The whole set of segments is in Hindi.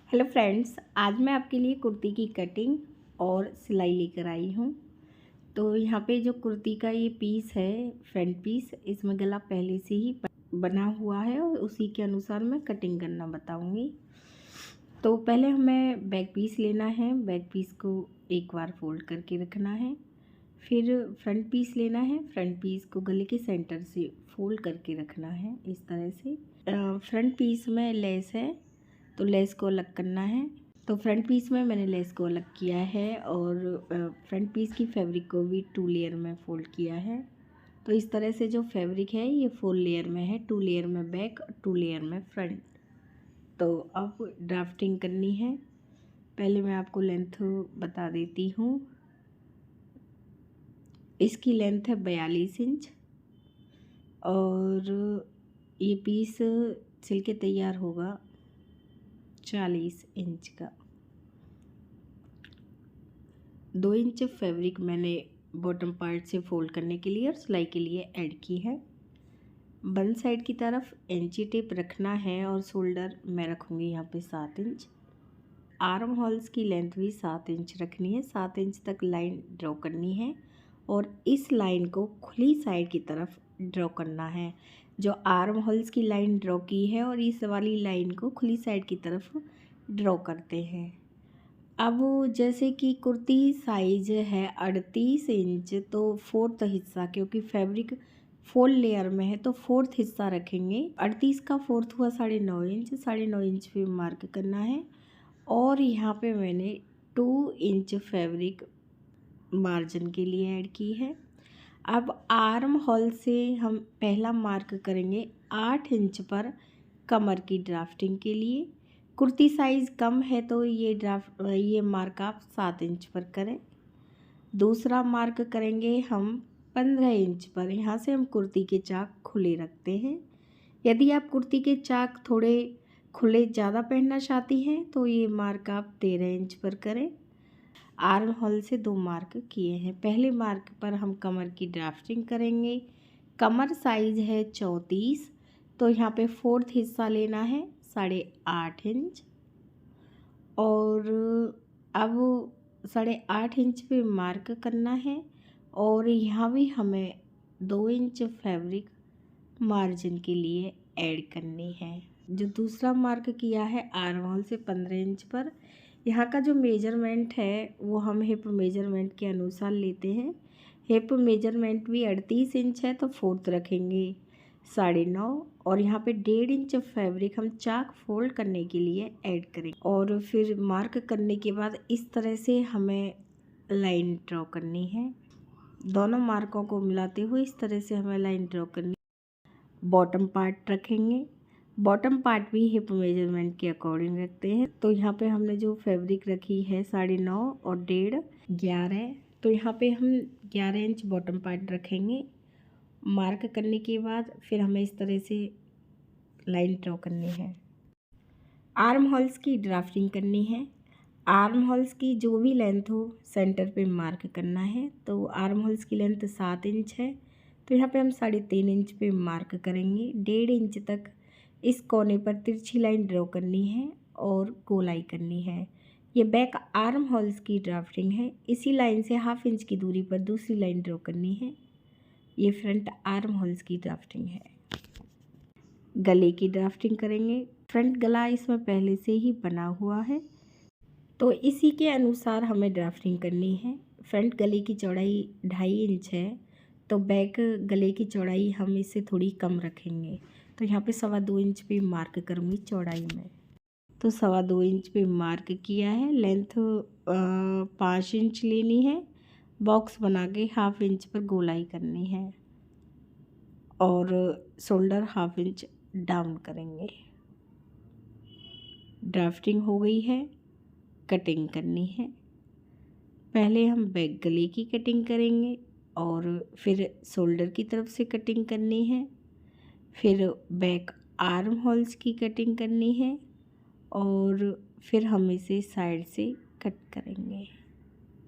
हेलो फ्रेंड्स, आज मैं आपके लिए कुर्ती की कटिंग और सिलाई लेकर आई हूँ। तो यहाँ पे जो कुर्ती का ये पीस है, फ्रंट पीस, इसमें गला पहले से ही बना हुआ है और उसी के अनुसार मैं कटिंग करना बताऊँगी। तो पहले हमें बैक पीस लेना है। बैक पीस को एक बार फोल्ड करके रखना है। फिर फ्रंट पीस लेना है। फ्रंट पीस को गले के सेंटर से फोल्ड करके रखना है इस तरह से। फ्रंट पीस में लेस है तो लेस को अलग करना है। तो फ्रंट पीस में मैंने लेस को अलग किया है और फ्रंट पीस की फैब्रिक को भी 2 लेयर में फ़ोल्ड किया है। तो इस तरह से जो फैब्रिक है ये 4 लेयर में है, 2 लेयर में बैक, 2 लेयर में फ्रंट। तो अब ड्राफ्टिंग करनी है। पहले मैं आपको लेंथ बता देती हूँ। इसकी लेंथ है 42 इंच और ये पीस सिल के तैयार होगा 40 इंच का। 2 इंच फैब्रिक मैंने बॉटम पार्ट से फोल्ड करने के लिए और सिलाई के लिए ऐड की है। बन साइड की तरफ इंची टेप रखना है और शोल्डर मैं रखूँगी यहाँ पे 7 इंच। आर्म होल्स की लेंथ भी 7 इंच रखनी है। 7 इंच तक लाइन ड्रॉ करनी है और इस लाइन को खुली साइड की तरफ ड्रॉ करना है। जो आर्म होल्स की लाइन ड्रॉ की है और इस वाली लाइन को खुली साइड की तरफ ड्रॉ करते हैं। अब जैसे कि कुर्ती साइज है 38 इंच, तो 4th हिस्सा, क्योंकि फैब्रिक 4 लेयर में है तो 4th हिस्सा रखेंगे। 38 का 4th हुआ 9.5 इंच। 9.5 इंच पे मार्क करना है और यहाँ पे मैंने 2 इंच फैब्रिक मार्जिन के लिए ऐड की है। अब आर्म होल से हम पहला मार्क करेंगे 8 इंच पर कमर की ड्राफ्टिंग के लिए। कुर्ती साइज़ कम है तो ये मार्क आप 7 इंच पर करें। दूसरा मार्क करेंगे हम 15 इंच पर। यहाँ से हम कुर्ती के चाक खुले रखते हैं। यदि आप कुर्ती के चाक थोड़े खुले ज़्यादा पहनना चाहती हैं तो ये मार्क आप 13 इंच पर करें। आर्म होल से 2 मार्क किए हैं। पहले मार्क पर हम कमर की ड्राफ्टिंग करेंगे। कमर साइज़ है 34, तो यहाँ पे 4th हिस्सा लेना है 8.5 इंच और अब 8.5 इंच पे मार्क करना है और यहाँ भी हमें 2 इंच फैब्रिक मार्जिन के लिए ऐड करनी है। जो दूसरा मार्क किया है आर्म होल से 15 इंच पर, यहाँ का जो मेजरमेंट है वो हम हिप मेजरमेंट के अनुसार लेते हैं। हिप मेजरमेंट भी 38 इंच है तो 4th रखेंगे 9.5 और यहाँ पे 1.5 इंच फैब्रिक हम चाक फोल्ड करने के लिए ऐड करेंगे। और फिर मार्क करने के बाद इस तरह से हमें लाइन ड्रॉ करनी है। दोनों मार्कों को मिलाते हुए इस तरह से हमें लाइन ड्रॉ करनी। बॉटम पार्ट रखेंगे। बॉटम पार्ट भी हिप मेजरमेंट के अकॉर्डिंग रखते हैं। तो यहाँ पे हमने जो फैब्रिक रखी है 9.5 और 1.5 11, तो यहाँ पे हम 11 इंच बॉटम पार्ट रखेंगे। मार्क करने के बाद फिर हमें इस तरह से लाइन ड्रॉ करनी है। आर्म होल्स की ड्राफ्टिंग करनी है। आर्म होल्स की जो भी लेंथ हो सेंटर पे मार्क करना है। तो आर्म होल्स की लेंथ 7 इंच है तो यहाँ पे हम 3.5 इंच पे मार्क करेंगे। 1.5 इंच तक इस कोने पर तिरछी लाइन ड्रॉ करनी है और गोलाई करनी है। ये बैक आर्म होल्स की ड्राफ्टिंग है। इसी लाइन से 1/2 इंच की दूरी पर दूसरी लाइन ड्रॉ करनी है। ये फ्रंट आर्म होल्स की ड्राफ्टिंग है। गले की ड्राफ्टिंग करेंगे। फ्रंट गला इसमें पहले से ही बना हुआ है तो इसी के अनुसार हमें ड्राफ्टिंग करनी है। फ्रंट गले की चौड़ाई 2.5 इंच है तो बैक गले की चौड़ाई हम इससे थोड़ी कम रखेंगे। तो यहाँ पे 2.25 इंच पे मार्क करूँगी चौड़ाई में। तो 2.25 इंच पे मार्क किया है। लेंथ 5 इंच लेनी है। बॉक्स बना के 1/2 इंच पर गोलाई करनी है और शोल्डर 1/2 इंच डाउन करेंगे। ड्राफ्टिंग हो गई है। कटिंग करनी है। पहले हम बैक गले की कटिंग करेंगे और फिर शोल्डर की तरफ से कटिंग करनी है। फिर बैक आर्म होल्स की कटिंग करनी है और फिर हम इसे साइड से कट करेंगे।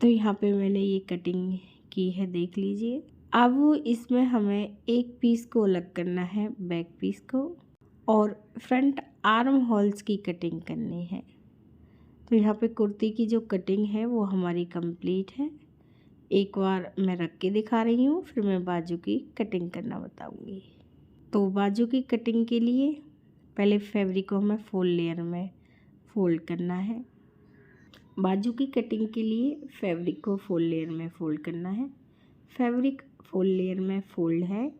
तो यहाँ पे मैंने ये कटिंग की है, देख लीजिए। अब इसमें हमें एक पीस को अलग करना है, बैक पीस को, और फ्रंट आर्म होल्स की कटिंग करनी है। तो यहाँ पे कुर्ती की जो कटिंग है वो हमारी कंप्लीट है। एक बार मैं रख के दिखा रही हूँ, फिर मैं बाजू की कटिंग करना बताऊँगी। तो बाजू की कटिंग के लिए पहले फैब्रिक को हमें फोल्ड लेयर में फोल्ड करना है। बाजू की कटिंग के लिए फैब्रिक को फोल्ड लेयर में फोल्ड करना है। फैब्रिक फोल्ड लेयर में फोल्ड है।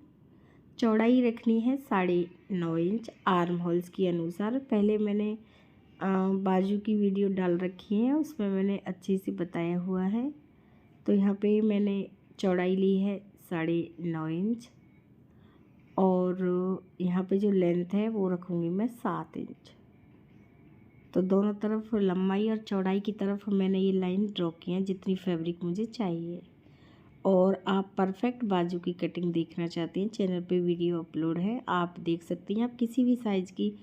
चौड़ाई रखनी है 9.5 इंच आर्म होल्स के अनुसार। पहले मैंने बाजू की वीडियो डाल रखी है, उसमें मैंने अच्छे से बताया हुआ है। तो यहाँ पे मैंने चौड़ाई ली है 9.5 इंच और यहाँ पे जो लेंथ है वो रखूँगी मैं 7 इंच। तो दोनों तरफ लंबाई और चौड़ाई की तरफ मैंने ये लाइन ड्रॉ की है जितनी फैब्रिक मुझे चाहिए। और आप परफेक्ट बाजू की कटिंग देखना चाहते हैं, चैनल पे वीडियो अपलोड है, आप देख सकती हैं। आप किसी भी साइज़ की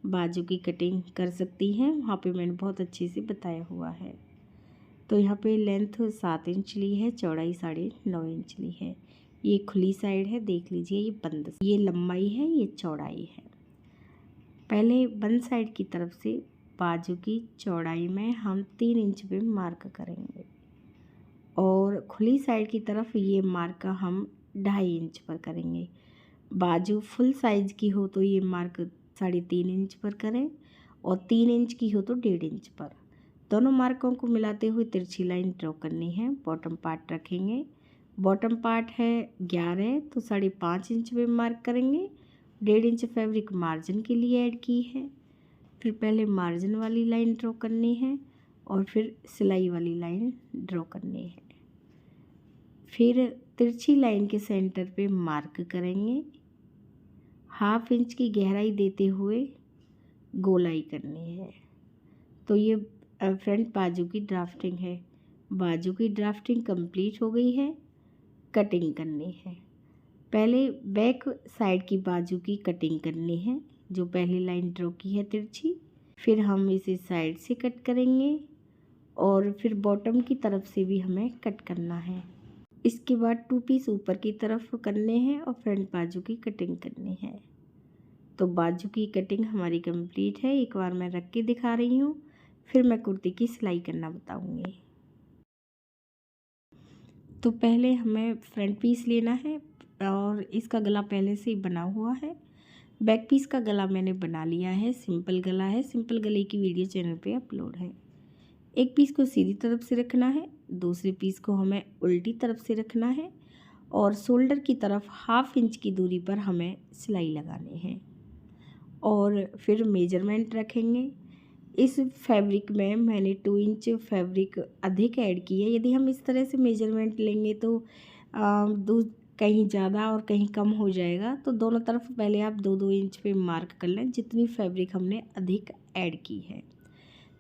बाजू की कटिंग कर सकती हैं, वहाँ पे मैंने बहुत अच्छे से बताया हुआ है। तो यहाँ पे लेंथ 7 इंच ली है, चौड़ाई 9.5 इंच ली है। ये खुली साइड है, देख लीजिए, ये बंद, ये लंबाई है, ये चौड़ाई है। पहले बंद साइड की तरफ से बाजू की चौड़ाई में हम 3 इंच पे मार्क करेंगे और खुली साइड की तरफ ये मार्क हम 2.5 इंच पर करेंगे। बाजू फुल साइज़ की हो तो ये मार्क 3.5 इंच पर करें और 3 इंच की हो तो 1.5 इंच पर। दोनों मार्कों को मिलाते हुए तिरछी लाइन ड्रॉ करनी है। बॉटम पार्ट रखेंगे। बॉटम पार्ट है 11 तो 5.5 इंच पे मार्क करेंगे। 1.5 इंच फैब्रिक मार्जिन के लिए ऐड की है। फिर पहले मार्जिन वाली लाइन ड्रॉ करनी है और फिर सिलाई वाली लाइन ड्रॉ करनी है। फिर तिरछी लाइन के सेंटर पे मार्क करेंगे। 1/2 इंच की गहराई देते हुए गोलाई करनी है। तो ये फ्रंट बाजू की ड्राफ्टिंग है। बाजू की ड्राफ्टिंग कंप्लीट हो गई है। कटिंग करनी है। पहले बैक साइड की बाजू की कटिंग करनी है, जो पहली लाइन ड्रॉ की है तिरछी। फिर हम इसे साइड से कट करेंगे और फिर बॉटम की तरफ से भी हमें कट करना है। इसके बाद 2 पीस ऊपर की तरफ करने हैं और फ्रंट बाजू की कटिंग करनी है। तो बाजू की कटिंग हमारी कंप्लीट है। एक बार मैं रख के दिखा रही हूँ, फिर मैं कुर्ती की सिलाई करना बताऊँगी। तो पहले हमें फ्रंट पीस लेना है और इसका गला पहले से ही बना हुआ है। बैक पीस का गला मैंने बना लिया है, सिंपल गला है। सिंपल गले की वीडियो चैनल पे अपलोड है। एक पीस को सीधी तरफ से रखना है, दूसरे पीस को हमें उल्टी तरफ से रखना है और शोल्डर की तरफ 1/2 इंच की दूरी पर हमें सिलाई लगानी है। और फिर मेजरमेंट रखेंगे। इस फैब्रिक में मैंने 2 इंच फैब्रिक अधिक ऐड की है। यदि हम इस तरह से मेजरमेंट लेंगे तो कहीं ज़्यादा और कहीं कम हो जाएगा। तो दोनों तरफ पहले आप 2-2 इंच पे मार्क कर लें जितनी फैब्रिक हमने अधिक ऐड की है।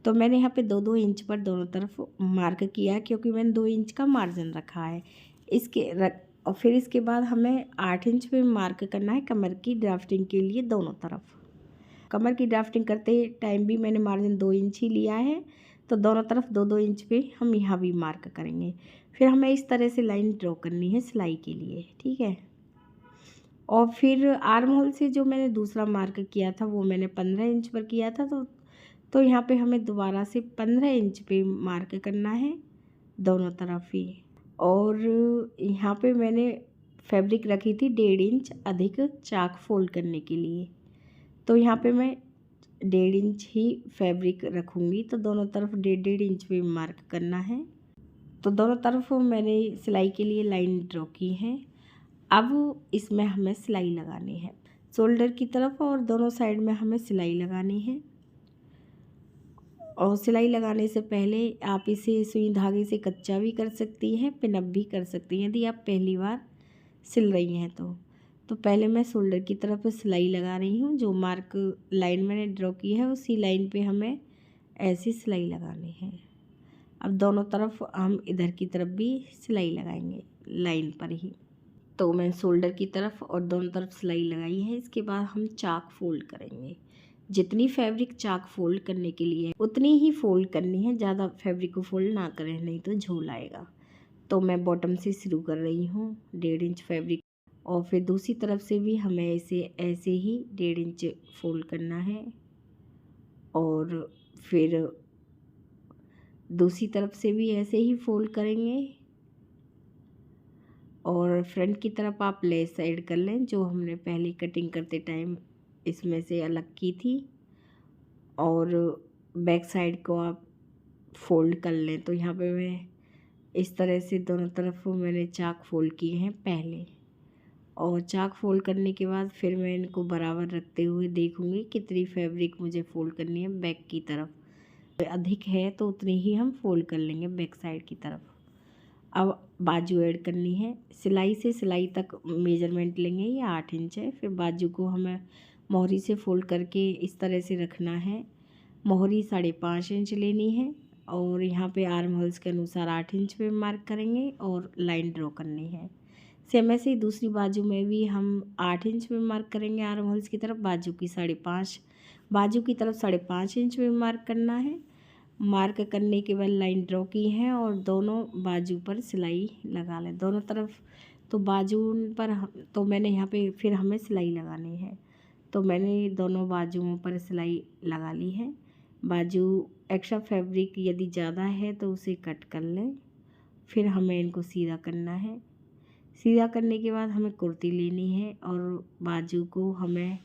तो मैंने यहाँ पे 2-2 इंच पर दोनों तरफ मार्क किया क्योंकि मैंने 2 इंच का मार्जिन रखा है। और फिर इसके बाद हमें 8 इंच पे मार्क करना है कमर की ड्राफ्टिंग के लिए दोनों तरफ। कमर की ड्राफ्टिंग करते टाइम भी मैंने मार्जिन 2 इंच ही लिया है, तो दोनों तरफ 2-2 इंच पे हम यहाँ भी मार्क करेंगे। फिर हमें इस तरह से लाइन ड्रॉ करनी है सिलाई के लिए, ठीक है। और फिर आर्म होल से जो मैंने दूसरा मार्क किया था वो मैंने 15 इंच पर किया था। तो यहाँ पे हमें दोबारा से 15 इंच पे मार्क करना है दोनों तरफ ही। और यहाँ पे मैंने फैब्रिक रखी थी 1.5 इंच अधिक चाक फोल्ड करने के लिए। तो यहाँ पे मैं 1.5 इंच ही फैब्रिक रखूँगी। तो दोनों तरफ 1.5 इंच पे मार्क करना है। तो दोनों तरफ मैंने सिलाई के लिए लाइन ड्रॉ की है। अब इसमें हमें सिलाई लगानी है शोल्डर की तरफ और दोनों साइड में हमें सिलाई लगानी है। और सिलाई लगाने से पहले आप इसे सुई धागे से कच्चा भी कर सकती हैं, पिनअप भी कर सकती हैं यदि आप पहली बार सिल रही हैं तो पहले मैं शोल्डर की तरफ सिलाई लगा रही हूँ। जो मार्क लाइन मैंने ड्रॉ की है उसी लाइन पे हमें ऐसी सिलाई लगानी है। अब दोनों तरफ हम इधर की तरफ भी सिलाई लगाएंगे लाइन पर ही। तो मैं शोल्डर की तरफ और दोनों तरफ सिलाई लगाई है। इसके बाद हम चाक फोल्ड करेंगे। जितनी फैब्रिक चाक फोल्ड करने के लिए उतनी ही फोल्ड करनी है, ज़्यादा फैब्रिक को फोल्ड ना करें नहीं तो झोल आएगा। तो मैं बॉटम से शुरू कर रही हूँ 1.5 इंच फैब्रिक और फिर दूसरी तरफ से भी हमें इसे ऐसे ही 1.5 इंच फोल्ड करना है और फिर दूसरी तरफ से भी ऐसे ही फोल्ड करेंगे और फ्रंट की तरफ आप लेस साइड कर लें जो हमने पहले कटिंग करते टाइम इसमें से अलग की थी, और बैक साइड को आप फोल्ड कर लें। तो यहाँ पे मैं इस तरह से दोनों तरफ मैंने चाक फोल्ड किए हैं पहले, और चाक फोल्ड करने के बाद फिर मैं इनको बराबर रखते हुए देखूँगी कितनी फैब्रिक मुझे फोल्ड करनी है बैक की तरफ। अधिक है तो उतनी ही हम फोल्ड कर लेंगे बैक साइड की तरफ। अब बाजू ऐड करनी है। सिलाई से सिलाई तक मेजरमेंट लेंगे, ये 8 इंच है। फिर बाजू को हमें मोहरी से फोल्ड करके इस तरह से रखना है। मोहरी 5.5 इंच लेनी है और यहाँ पे आर्म होल्स के अनुसार 8 इंच पे मार्क करेंगे और लाइन ड्रॉ करनी है। सेम ऐसे ही दूसरी बाजू में भी हम 8 इंच पे मार्क करेंगे आर्म होल्स की तरफ, बाजू की 5.5, बाजू की तरफ 5.5 इंच पे मार्क करना है। मार्क करने के बाद लाइन ड्रॉ की है और दोनों बाजू पर सिलाई लगा लें दोनों तरफ। तो बाजू पर तो मैंने यहाँ पे फिर हमें सिलाई लगानी है, तो मैंने दोनों बाजुओं पर सिलाई लगा ली है। बाजू एक्स्ट्रा फैब्रिक यदि ज़्यादा है तो उसे कट कर लें। फिर हमें इनको सीधा करना है। सीधा करने के बाद हमें कुर्ती लेनी है और बाजू को हमें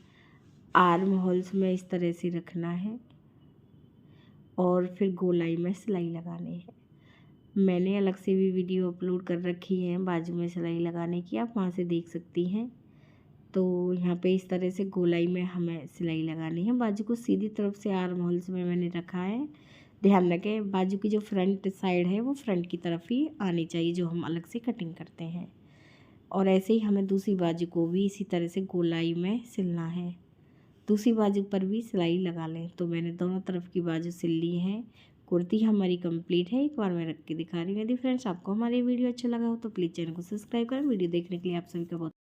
आर्म होल्स में इस तरह से रखना है और फिर गोलाई में सिलाई लगानी है। मैंने अलग से भी वीडियो अपलोड कर रखी है बाजू में सिलाई लगाने की, आप वहाँ से देख सकती हैं। तो यहाँ पे इस तरह से गोलाई में हमें सिलाई लगानी है। बाजू को सीधी तरफ से आर्म होल्स में मैंने रखा है। ध्यान रखें बाजू की जो फ्रंट साइड है वो फ्रंट की तरफ ही आनी चाहिए जो हम अलग से कटिंग करते हैं। और ऐसे ही हमें दूसरी बाजू को भी इसी तरह से गोलाई में सिलना है। दूसरी बाजू पर भी सिलाई लगा लें। तो मैंने दोनों तरफ की बाजू सिल ली है। कुर्ती हमारी कंप्लीट है। एक बार मैं रख के दिखा रही हूँ। यदि फ्रेंड्स आपको हमारी वीडियो अच्छा लगा हो तो प्लीज़ चैनल को सब्सक्राइब करें। वीडियो देखने के लिए आप सभी का बहुत